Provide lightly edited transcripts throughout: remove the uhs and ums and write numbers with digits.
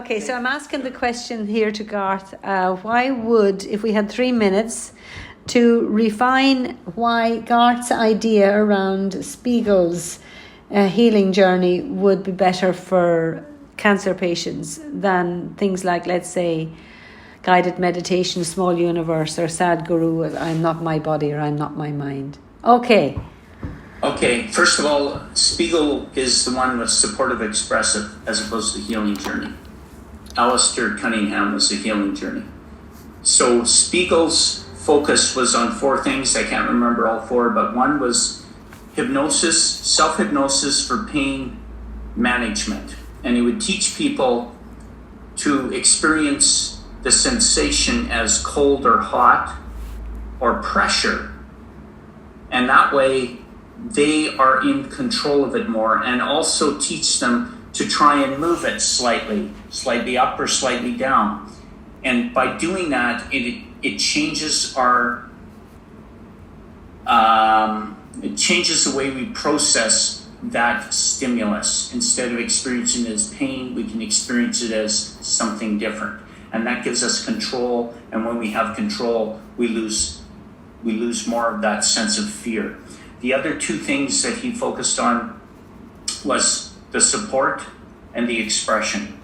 Okay, so I'm asking the question here to Garth. Why would, if we had 3 minutes, to refine why Garth's idea around Spiegel's healing journey would be better for cancer patients than things like, let's say, guided meditation, small universe, or Sadhguru, I'm not my body or I'm not my mind. Okay, first of all, Spiegel is the one with supportive expressive as opposed to healing journey. Alistair Cunningham was the healing journey. So Spiegel's focus was on 4 things. I can't remember all 4, but one was hypnosis, self-hypnosis for pain management. And he would teach people to experience the sensation as cold or hot or pressure. And that way they are in control of it more, and also teach them to try and move it slightly up or slightly down. And by doing that, it changes it changes the way we process that stimulus. Instead of experiencing it as pain, we can experience it as something different. And that gives us control. And when we have control, we lose more of that sense of fear. The other 2 things that he focused on was the support and the expression.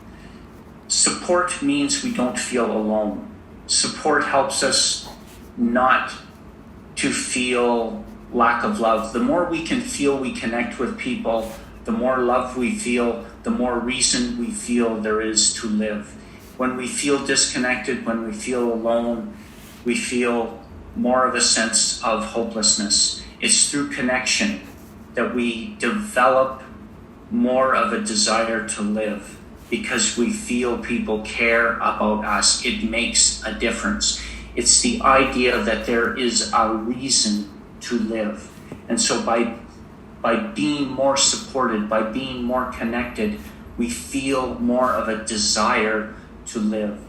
Support means we don't feel alone. Support helps us not to feel lack of love. The more we can feel we connect with people, the more love we feel, the more reason we feel there is to live. When we feel disconnected, when we feel alone, we feel more of a sense of hopelessness. It's through connection that we develop more of a desire to live, because we feel people care about us. It makes a difference. It's the idea that there is a reason to live. And so by being more supported, by being more connected, we feel more of a desire to live.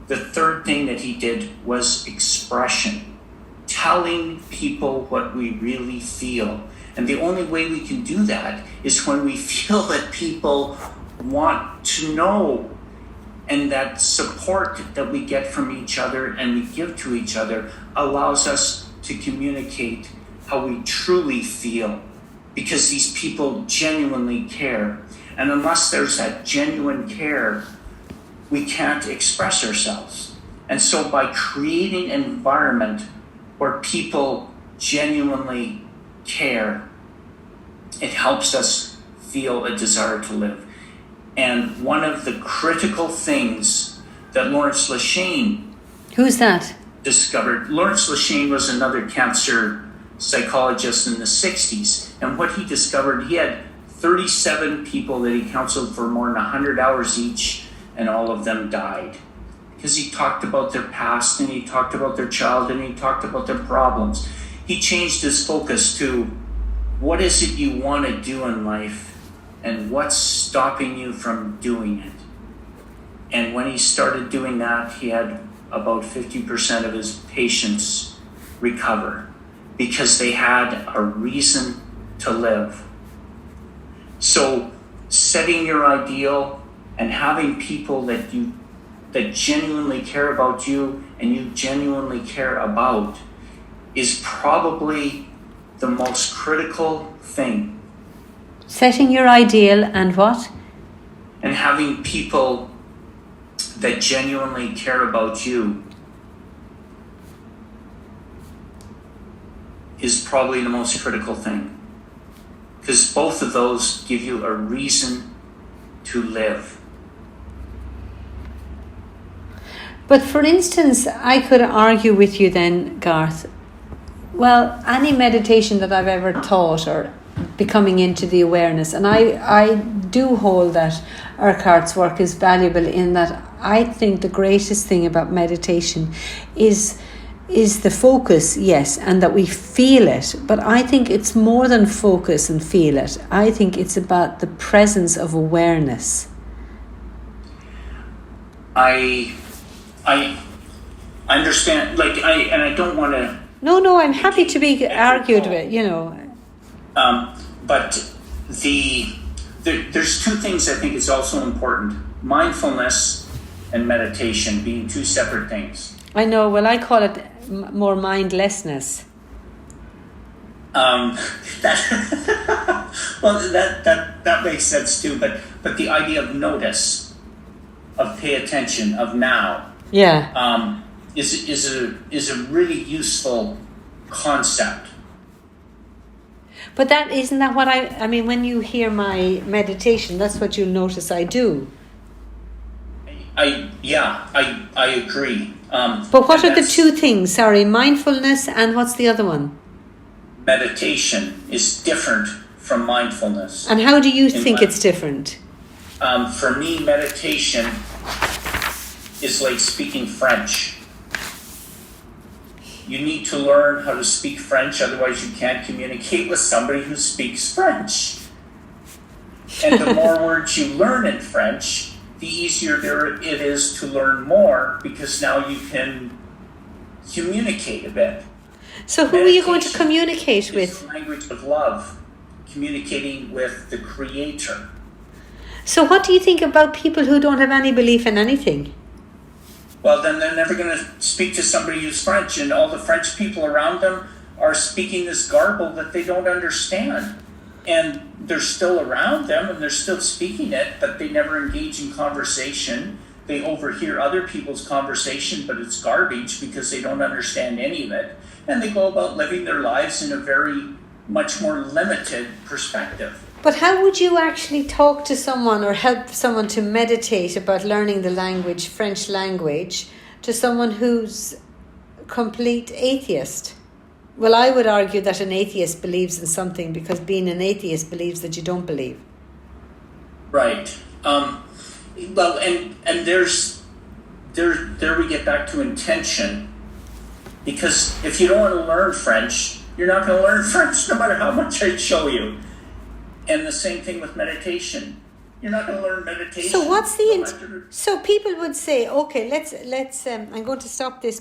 The third thing that he did was expression. Telling people what we really feel. And the only way we can do that is when we feel that people want to know, and that support that we get from each other and we give to each other allows us to communicate how we truly feel, because these people genuinely care. And unless there's that genuine care, we can't express ourselves. And so by creating an environment where people genuinely care, it helps us feel a desire to live. And one of the critical things that Lawrence Leshane who's that? discovered, Lawrence Leshane was another cancer psychologist in the 60s. And what he discovered, he had 37 people that he counseled for more than 100 hours each, and all of them died. Because he talked about their past, and he talked about their childhood, and he talked about their problems. He changed his focus to, what is it you want to do in life, and what's stopping you from doing it? And when he started doing that, he had about 50% of his patients recover, because they had a reason to live. So setting your ideal and having people that genuinely care about you and you genuinely care about is probably the most critical thing. Setting your ideal and what? And having people that genuinely care about you is probably the most critical thing. Because both of those give you a reason to live. But for instance, I could argue with you then, Garth. Well, any meditation that I've ever taught, or becoming into the awareness, and I do hold that Urquhart's work is valuable in that I think the greatest thing about meditation is the focus, yes, and that we feel it. But I think it's more than focus and feel it. I think it's about the presence of awareness. I understand, and I don't want to... No, I'm happy to be argued with, But there's 2 things I think is also important. mindfulness and meditation being two separate things. I know. Well, I call it more mindlessness. That makes sense too. But the idea of notice, of pay attention, of now, Yeah. is a really useful concept. But that isn't that what I mean, when you hear my meditation, that's what you'll notice I do. I agree. But what are the two things? Sorry, mindfulness and what's the other one? Meditation is different from mindfulness. And how do you think it's different? For me, meditation is like speaking French. You need to learn how to speak French, otherwise you can't communicate with somebody who speaks French. And the more words you learn in French, the easier it is to learn more, because now you can communicate a bit. So who are you going to communicate with? It's the language of love, communicating with the Creator. So what do you think about people who don't have any belief in anything? Well, then they're never going to speak to somebody who's French, and all the French people around them are speaking this garble that they don't understand. And they're still around them, and they're still speaking it, but they never engage in conversation. They overhear other people's conversation, but it's garbage because they don't understand any of it. And they go about living their lives in a very much more limited perspective. But how would you actually talk to someone or help someone to meditate about learning the language, French language, to someone who's complete atheist? Well, I would argue that an atheist believes in something, because being an atheist believes that you don't believe. Right. Well, and there we get back to intention. Because if you don't want to learn French, you're not going to learn French no matter how much I show you. And the same thing with meditation. You're not going to learn meditation. So what's so people would say, okay, let's I'm going to stop this now.